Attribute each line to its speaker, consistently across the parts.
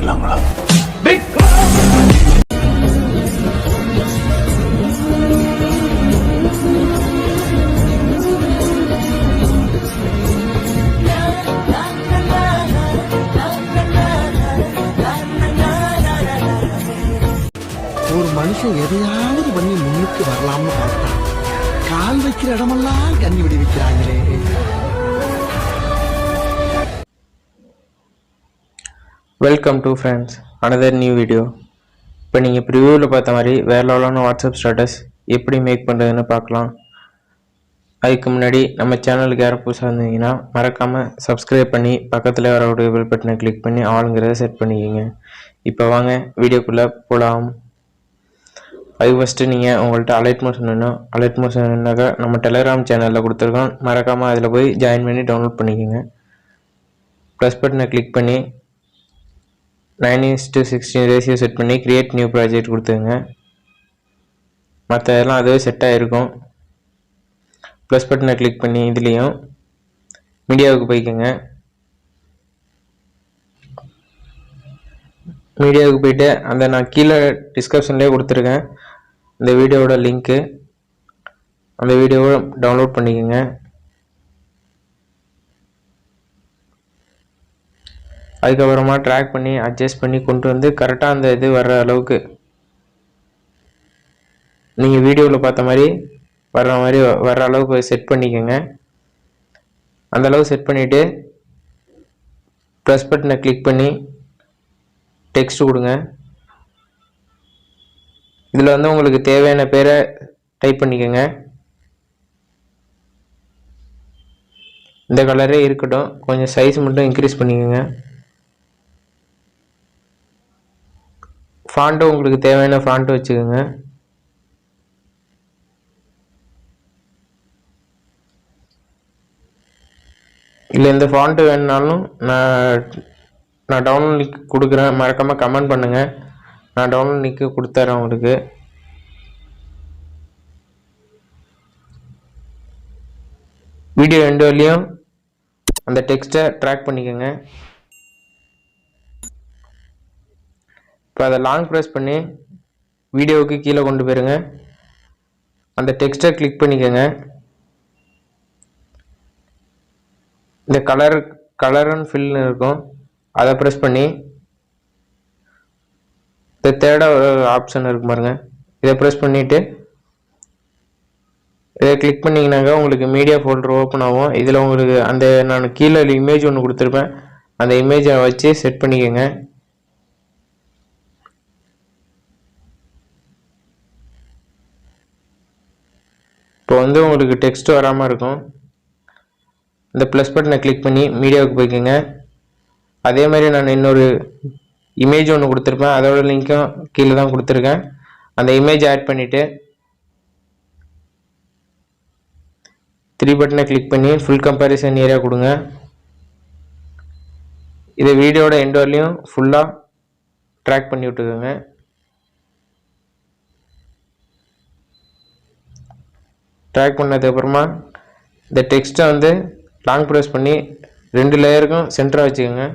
Speaker 1: பண்ணிக்கலாங்களா?
Speaker 2: ஒரு மனுஷன் எதையாவது பண்ணி முன்னுக்கு வரலாம்னு பார்த்தா கால் வைக்கிற இடமெல்லாம் கண்ணி விடி வைக்கிறாங்களே.
Speaker 3: Welcome to friends another new video. இப்போ நீங்கள் ப்ரிவியூவில் பார்த்த மாதிரி வேறு லெவலான வாட்ஸ்அப் ஸ்டேட்டஸ் எப்படி மேக் பண்ணுறதுன்னு பார்க்கலாம். அதுக்கு முன்னாடி நம்ம சேனலுக்கு யாரும் புதுசாக இருந்தீங்கன்னா மறக்காமல் சப்ஸ்கிரைப் பண்ணி பக்கத்தில் வரக்கூடிய பெல் பட்டனை கிளிக் பண்ணி ஆளுங்கிறத செட் பண்ணிக்கிங்க. இப்போ வாங்க வீடியோக்குள்ளே போகலாம். அது ஃபஸ்ட்டு நீங்கள் உங்கள்கிட்ட அலர்ட் மோஷன் வேணும்னாக்கா நம்ம டெலகிராம் சேனலில் கொடுத்துருக்கோம். மறக்காமல் அதில் போய் ஜாயின் பண்ணி டவுன்லோட் பண்ணிக்கோங்க. ப்ளஸ் பட்டனை கிளிக் பண்ணி 9:16 ரேஷியோ செட் பண்ணி கிரியேட் நியூ ப்ராஜெக்ட் கொடுத்துங்க. மற்ற இதெல்லாம் அதுவே செட் ஆகிருக்கும். ப்ளஸ் பட்டனை கிளிக் பண்ணி இதுலேயும் மீடியாவுக்கு போய்க்கோங்க. மீடியாவுக்கு போயிட்டு அந்த நான் கீழே டிஸ்கிரிப்ஷன்லேயே கொடுத்துருக்கேன் இந்த வீடியோவோட லிங்க்கு. அந்த வீடியோவை டவுன்லோட் பண்ணிக்கோங்க. அதுக்கப்புறமா ட்ராக் பண்ணி அட்ஜஸ்ட் பண்ணி கொண்டு வந்து கரெக்டாக அந்த இது வர்ற அளவுக்கு நீங்கள் வீடியோவில் பார்த்த மாதிரி வர்ற அளவுக்கு செட் பண்ணிக்கோங்க. அந்தளவு செட் பண்ணிவிட்டு ப்ளஸ் பட்டனை கிளிக் பண்ணி டெக்ஸ்ட் கொடுங்க. இதில் வந்து உங்களுக்கு தேவையான பேரை டைப் பண்ணிக்கோங்க. இந்த கலரே இருக்கட்டும், கொஞ்சம் சைஸ் மட்டும் இன்க்ரீஸ் பண்ணிக்கோங்க. ஃபாண்ட்டும் உங்களுக்கு தேவையான ஃபாண்ட்டு வச்சுக்கோங்க. இல்லை இந்த ஃபாண்ட்டு வேணுனாலும் நான் டவுன்லோட் லிங்க் கொடுக்குறேன். மறக்காமல் கமெண்ட் பண்ணுங்கள். நான் டவுன்லோட் லிங்க்கு கொடுத்துறேன் உங்களுக்கு. வீடியோ எண்டு வரலையும் அந்த டெக்ஸ்ட்டை ட்ராக் பண்ணிக்கோங்க. இப்போ அதை லாங் ப்ரெஸ் பண்ணி வீடியோவுக்கு கீழே கொண்டு போயிருங்க. அந்த டெக்ஸ்ட்டை கிளிக் பண்ணிக்கோங்க. இந்த கலர் அண்ட் ஃபில்னு இருக்கும், அதை ப்ரெஸ் பண்ணி இந்த தேர்டாக ஒரு ஆப்ஷன் இருக்கு பாருங்க, இதை ப்ரெஸ் பண்ணிவிட்டு இதை கிளிக் பண்ணிங்கனாக்கா உங்களுக்கு மீடியா ஃபோல்டர் ஓப்பன் ஆகும். இதில் உங்களுக்கு அந்த நான் கீழே இமேஜ் ஒன்று கொடுத்துருப்பேன், அந்த இமேஜை வச்சு செட் பண்ணிக்கோங்க. இப்போ வந்து உங்களுக்கு டெக்ஸ்ட் வராமல் இருக்கும். இந்த ப்ளஸ் பட்டனை கிளிக் பண்ணி மீடியாவுக்கு போய்க்கோங்க. அதே மாதிரி நான் இன்னொரு இமேஜ் ஒன்று கொடுத்துருப்பேன், அதோட லிங்க்கும் கீழே தான் கொடுத்துருக்கேன். அந்த இமேஜ் ஆட் பண்ணிவிட்டு 3 பட்டனை கிளிக் பண்ணி ஃபுல் கம்பேரிசன் ஏரியா கொடுங்க. இதை வீடியோட எண்ட் வரலையும் ஃபுல்லாக ட்ராக் பண்ணி விட்டுக்கோங்க. ட்ராக் பண்ணதுக்கப்புறமா இந்த டெக்ஸ்ட்டை வந்து லாங் ப்ரெஸ் பண்ணி 2 லேயருக்கும் சென்டராக வச்சுக்கோங்க.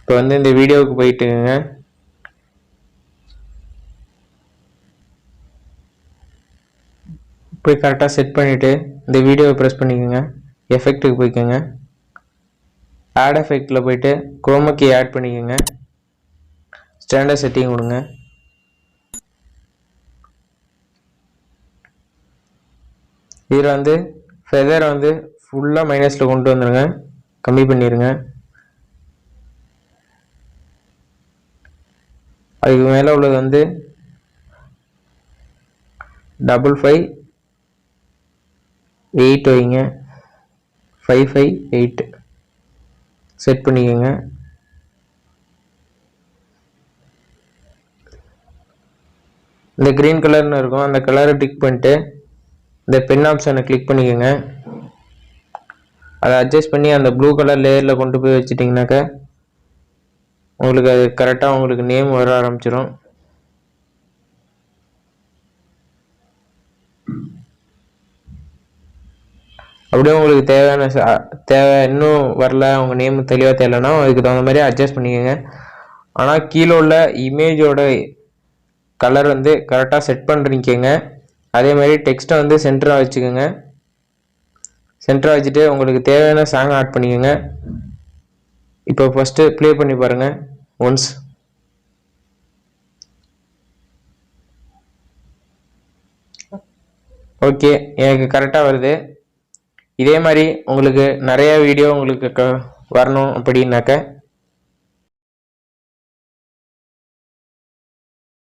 Speaker 3: இப்போ வந்து இந்த வீடியோவுக்கு போயிட்டுங்க. போய் கரெக்டாக செட் பண்ணிவிட்டு இந்த வீடியோவை ப்ரெஸ் பண்ணிக்கோங்க. எஃபெக்ட்டுக்கு போய்க்கோங்க. ஆட் எஃபெக்டில் போயிட்டு குரோமாக்கி ஆட் பண்ணிக்கோங்க. ஸ்டாண்டர்ட் செட்டிங் கொடுங்க. இதில் வந்து ஃபெதரை வந்து ஃபுல்லாக மைனஸில் கொண்டு வந்துடுங்க, கம்மி பண்ணிடுங்க. அதுக்கு மேலே உள்ளது வந்து 558 வைங்க. 558 செட் பண்ணிக்கோங்க. இந்த க்ரீன் கலர்னு இருக்கும், அந்த கலரை டிக் பண்ணிட்டு இந்த பென் ஆப்ஷனை கிளிக் பண்ணிக்கோங்க. அதை அட்ஜஸ்ட் பண்ணி அந்த ப்ளூ கலர் லேயரில் கொண்டு போய் வச்சிட்டிங்கனாக்கா உங்களுக்கு அது கரெக்டாக உங்களுக்கு நேம் வர ஆரம்பிச்சிடும். அப்படியே உங்களுக்கு தேவையான தேவை இன்னும் வரல, உங்கள் நேம் தெளிவாக தெரியலன்னா அதுக்கு தகுந்த மாதிரி அட்ஜஸ்ட் பண்ணிக்கோங்க. ஆனால் கீழே உள்ள இமேஜோட கலர் வந்து கரெக்டாக செட் பண்ணிருக்கீங்க. அதே மாதிரி டெக்ஸ்ட்டை வந்து சென்டராக வச்சுக்கோங்க. சென்டராக வச்சுட்டு உங்களுக்கு தேவையான சாங் ஆட் பண்ணிக்கோங்க. இப்போ ஃபஸ்ட்டு ப்ளே பண்ணி பாருங்கள் ஒன்ஸ். ஓகே, எனக்கு கரெக்டாக வருது. இதே மாதிரி உங்களுக்கு நிறைய வீடியோ உங்களுக்கு வரணும் அப்படின்னாக்க